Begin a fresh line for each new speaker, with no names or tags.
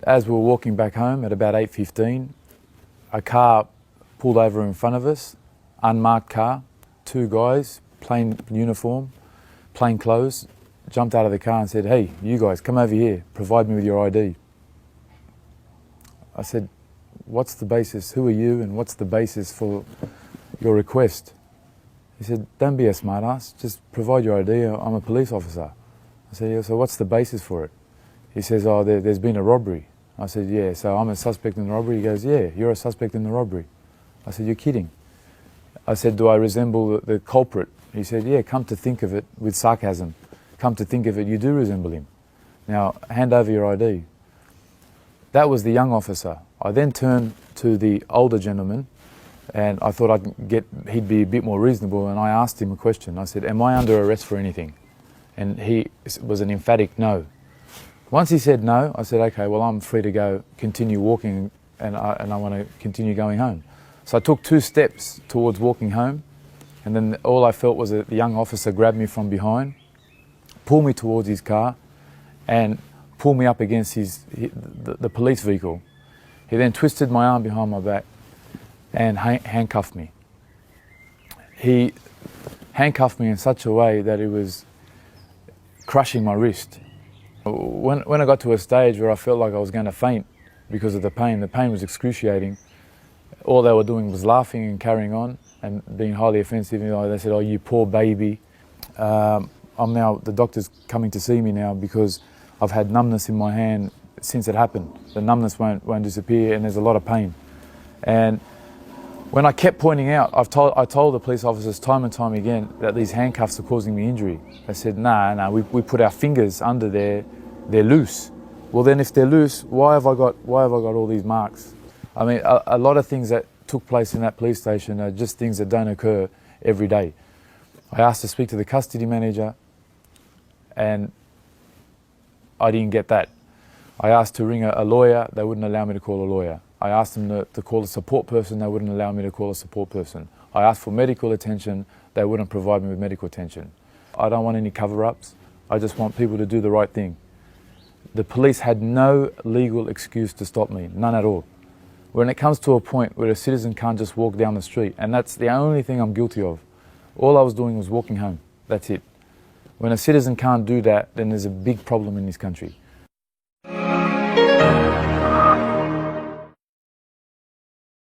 And as we were walking back home at about 8:15, a car pulled over in front of us, unmarked car, two guys, plain uniform, plain clothes, jumped out of the car and said, "Hey, you guys, come over here, provide me with your ID." I said, "What's the basis? Who are you and what's the basis for your request?" He said, "Don't be a smartass, just provide your ID, I'm a police officer." I said, "Yeah, so what's the basis for it?" He says, "Oh, there's been a robbery." I said, "Yeah, so I'm a suspect in the robbery?" He goes, "Yeah, you're a suspect in the robbery." I said, "You're kidding." I said, "Do I resemble the culprit?" He said, "Yeah, come to think of it," with sarcasm, "come to think of it, you do resemble him. Now, hand over your ID." That was the young officer. I then turned to the older gentleman and I thought he'd be a bit more reasonable, and I asked him a question. I said, "Am I under arrest for anything?" And he was an emphatic no. Once he said no, I said, "Okay, well, I'm free to go, continue walking, and I want to continue going home." So I took 2 steps towards walking home, and then all I felt was that the young officer grabbed me from behind, pulled me towards his car, and pulled me up against the police vehicle. He then twisted my arm behind my back and handcuffed me. He handcuffed me in such a way that it was crushing my wrist. When I got to a stage where I felt like I was going to faint because of the pain was excruciating. All they were doing was laughing and carrying on and being highly offensive. You know, they said, "Oh, you poor baby." The doctor's coming to see me now because I've had numbness in my hand since it happened. The numbness won't disappear and there's a lot of pain. And when I kept pointing out, I told the police officers time and time again that these handcuffs are causing me injury. They said, "Nah, we put our fingers under there, they're loose." Well then, if they're loose, why have I got all these marks? I mean, a lot of things that took place in that police station are just things that don't occur every day. I asked to speak to the custody manager and I didn't get that. I asked to ring a lawyer, they wouldn't allow me to call a lawyer. I asked them to call a support person, they wouldn't allow me to call a support person. I asked for medical attention, they wouldn't provide me with medical attention. I don't want any cover-ups, I just want people to do the right thing. The police had no legal excuse to stop me, none at all. When it comes to a point where a citizen can't just walk down the street, and that's the only thing I'm guilty of. All I was doing was walking home, that's it. When a citizen can't do that, then there's a big problem in this country.